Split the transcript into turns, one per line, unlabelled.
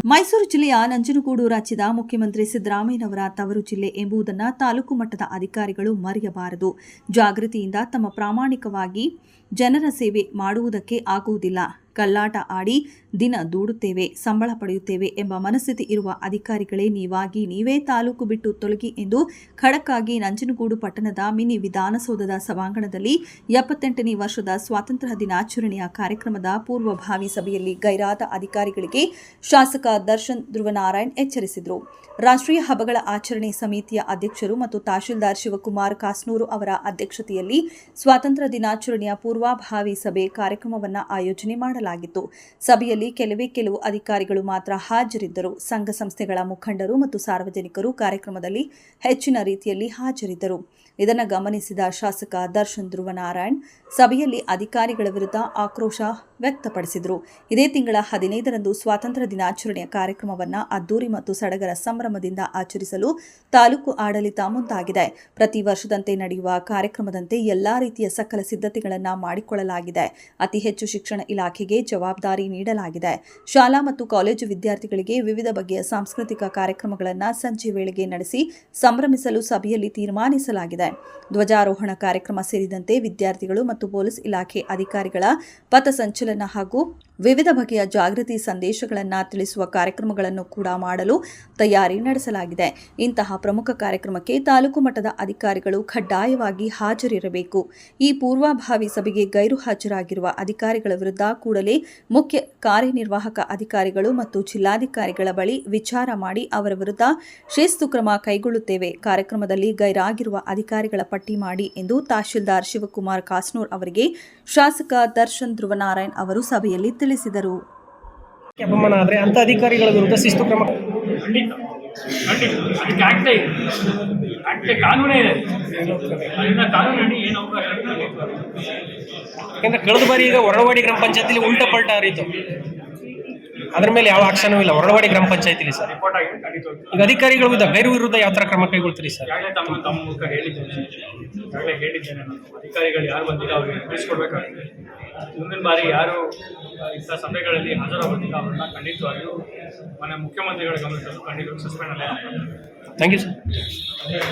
ಮೈಸೂರು ಜಿಲ್ಲೆಯ ನಂಜನಗೂಡು ರಾಜ್ಯದ ಮುಖ್ಯಮಂತ್ರಿ ಸಿದ್ದರಾಮಯ್ಯನವರ ತವರು ಜಿಲ್ಲೆ ಎಂಬುದನ್ನು ತಾಲೂಕು ಮಟ್ಟದ ಅಧಿಕಾರಿಗಳು ಮರೆಯಬಾರದು. ಜಾಗೃತಿಯಿಂದ ತಮ್ಮ ಪ್ರಾಮಾಣಿಕವಾಗಿ ಜನರ ಸೇವೆ ಮಾಡುವುದಕ್ಕೆ ಆಗುವುದಿಲ್ಲ. ಕಳ್ಳಾಟ ಆಡಿ ದಿನ ದೂಡುತ್ತೇವೆ, ಸಂಬಳ ಪಡೆಯುತ್ತೇವೆ ಎಂಬ ಮನಸ್ಥಿತಿ ಇರುವ ಅಧಿಕಾರಿಗಳೇ ನೀವಾಗಿ ನೀವೇ ತಾಲೂಕು ಬಿಟ್ಟು ತೊಲಗಿ ಎಂದು ಖಡಕ್ಕಾಗಿ ನಂಜನಗೂಡು ಪಟ್ಟಣದ ಮಿನಿ ವಿಧಾನಸೌಧದ ಸಭಾಂಗಣದಲ್ಲಿ 78ನೇ ವರ್ಷದ ಸ್ವಾತಂತ್ರ್ಯ ದಿನಾಚರಣೆಯ ಕಾರ್ಯಕ್ರಮದ ಪೂರ್ವಭಾವಿ ಸಭೆಯಲ್ಲಿ ಗೈರಾದ ಅಧಿಕಾರಿಗಳಿಗೆ ಶಾಸಕ ದರ್ಶನ್ ಧ್ರುವನಾರಾಯಣ್ ಎಚ್ಚರಿಸಿದರು. ರಾಷ್ಟ್ರೀಯ ಹಬ್ಬಗಳ ಆಚರಣೆ ಸಮಿತಿಯ ಅಧ್ಯಕ್ಷರು ಮತ್ತು ತಹಶೀಲ್ದಾರ್ ಶಿವಕುಮಾರ್ ಕಾಸ್ನೂರು ಅವರ ಅಧ್ಯಕ್ಷತೆಯಲ್ಲಿ ಸ್ವಾತಂತ್ರ್ಯ ದಿನಾಚರಣೆಯ ಪೂರ್ವಭಾವಿ ಸಭೆ ಕಾರ್ಯಕ್ರಮವನ್ನು ಆಯೋಜನೆ ಮಾಡಲಾಗಿತ್ತು. ಸಭೆಯಲ್ಲಿ ಕೆಲವು ಅಧಿಕಾರಿಗಳು ಮಾತ್ರ ಹಾಜರಿದ್ದರು. ಸಂಘ ಸಂಸ್ಥೆಗಳ ಮುಖಂಡರು ಮತ್ತು ಸಾರ್ವಜನಿಕರು ಕಾರ್ಯಕ್ರಮದಲ್ಲಿ ಹೆಚ್ಚಿನ ರೀತಿಯಲ್ಲಿ ಹಾಜರಿದ್ದರು. ಇದನ್ನು ಗಮನಿಸಿದ ಶಾಸಕ ದರ್ಶನ್ ಧ್ರುವನಾರಾಯಣ್ ಸಭೆಯಲ್ಲಿ ಅಧಿಕಾರಿಗಳ ವಿರುದ್ಧ ಆಕ್ರೋಶ ವ್ಯಕ್ತಪಡಿಸಿದರು. ಇದೇ ತಿಂಗಳ 15ರಂದು ಸ್ವಾತಂತ್ರ್ಯ ದಿನಾಚರಣೆಯ ಕಾರ್ಯಕ್ರಮವನ್ನು ಅದ್ದೂರಿ ಮತ್ತು ಸಡಗರ ಸಂಭ್ರಮದಿಂದ ಆಚರಿಸಲು ತಾಲೂಕು ಆಡಳಿತ ಮುಂದಾಗಿದೆ. ಪ್ರತಿ ವರ್ಷದಂತೆ ನಡೆಯುವ ಕಾರ್ಯಕ್ರಮದಂತೆ ಎಲ್ಲಾ ರೀತಿಯ ಸಕಲ ಸಿದ್ಧತೆಗಳನ್ನು ಮಾಡಿಕೊಳ್ಳಲಾಗಿದೆ. ಅತಿ ಹೆಚ್ಚು ಶಿಕ್ಷಣ ಇಲಾಖೆಗೆ ಜವಾಬ್ದಾರಿ ನೀಡಲಾಗಿದೆ. ಶಾಲಾ ಮತ್ತು ಕಾಲೇಜು ವಿದ್ಯಾರ್ಥಿಗಳಿಗೆ ವಿವಿಧ ಬಗೆಯ ಸಾಂಸ್ಕೃತಿಕ ಕಾರ್ಯಕ್ರಮಗಳನ್ನು ಸಂಜೆ ವೇಳೆಗೆ ನಡೆಸಿ ಸಂಭ್ರಮಿಸಲು ಸಭೆಯಲ್ಲಿ ತೀರ್ಮಾನಿಸಲಾಗಿದೆ. ಧ್ವಜಾರೋಹಣ ಕಾರ್ಯಕ್ರಮ ಸೇರಿದಂತೆ ವಿದ್ಯಾರ್ಥಿಗಳು ಮತ್ತು ಪೊಲೀಸ್ ಇಲಾಖೆ ಅಧಿಕಾರಿಗಳ ಪಥಸಂಚಲನ ಹಾಗೂ ವಿವಿಧ ಬಗೆಯ ಜಾಗೃತಿ ಸಂದೇಶಗಳನ್ನು ತಿಳಿಸುವ ಕಾರ್ಯಕ್ರಮಗಳನ್ನು ಕೂಡ ಮಾಡಲು ತಯಾರಿ ನಡೆಸಲಾಗಿದೆ. ಇಂತಹ ಪ್ರಮುಖ ಕಾರ್ಯಕ್ರಮಕ್ಕೆ ತಾಲೂಕು ಮಟ್ಟದ ಅಧಿಕಾರಿಗಳು ಕಡ್ಡಾಯವಾಗಿ ಹಾಜರಿರಬೇಕು. ಈ ಪೂರ್ವಭಾವಿ ಸಭೆಗೆ ಗೈರು ಹಾಜರಾಗಿರುವ ಅಧಿಕಾರಿಗಳ ವಿರುದ್ಧ ಕೂಡಲೇ ಮುಖ್ಯ ಕಾರ್ಯನಿರ್ವಾಹಕ ಅಧಿಕಾರಿಗಳು ಮತ್ತು ಜಿಲ್ಲಾಧಿಕಾರಿಗಳ ಬಳಿ ವಿಚಾರ ಮಾಡಿ ಅವರ ವಿರುದ್ಧ ಶಿಸ್ತು ಕ್ರಮ ಕೈಗೊಳ್ಳುತ್ತೇವೆ. ಕಾರ್ಯಕ್ರಮದಲ್ಲಿ ಗೈರಾಗಿರುವ ಅಧಿಕಾರಿಗಳ ಪಟ್ಟಿ ಮಾಡಿ ಎಂದು ತಹಶೀಲ್ದಾರ್ ಶಿವಕುಮಾರ್ ಕಾಸ್ನೂರ್ ಅವರಿಗೆ ಶಾಸಕ ದರ್ಶನ್ ಧ್ರುವನಾರಾಯಣ್ ಅವರು ಸಭೆಯಲ್ಲಿ ತಿಳಿಸಿದರು.
ಅಪಮಾನ ಆದರೆ ಅಂತ ಅಧಿಕಾರಿಗಳ ವಿರುದ್ಧ ಶಿಸ್ತು ಕ್ರಮ
ಕಾನೂನೇ ಇದೆ.
ಯಾಕಂದ್ರೆ ಕಳೆದ ಬಾರಿ ಈಗ ಹೊರಳವಾಡಿ ಗ್ರಾಮ ಪಂಚಾಯತಿಲಿ ಉಲ್ಟಾ ಪಲ್ಟಾ ಹರಿತು. ಅದ್ರ ಮೇಲೆ ಯಾವ ಆಕ್ಷನೂ ಇಲ್ಲ ಹೊರಳವಾಡಿ ಗ್ರಾಮ ಪಂಚಾಯತಿಲಿ ಸರ್. ಈಗ ಅಧಿಕಾರಿಗಳ ವಿರುದ್ಧ ಗೈರು ವಿರುದ್ಧ ಯಾವ ಥರ ಕ್ರಮ ಕೈಗೊಳ್ತೀರಿ ಸರ್?
ತಮ್ಮ ಮೂಲಕ ಹೇಳಿದ್ದೇನೆ. ನಾನು ಅಧಿಕಾರಿಗಳು ಯಾರು ಬಂದಿಲ್ಲ ಅವ್ರಿಗೆ ತಿಳಿಸ್ಕೊಡ್ಬೇಕಾಗುತ್ತೆ. ಮುಂದಿನ ಬಾರಿ ಯಾರು ಇಂಥ ಸಭೆಗಳಲ್ಲಿ ಹಾಜರಾಗೋದಿಲ್ಲ ಅವ್ರನ್ನ ಖಂಡಿತವಾಗಿಯೂ ಮನೆ ಮುಖ್ಯಮಂತ್ರಿಗಳ ಗಮನಿಸಲು ಖಂಡಿತ ಸಸ್ಪೆಂಡ್ ಅಲ್ಲೇ.
Thank you sir.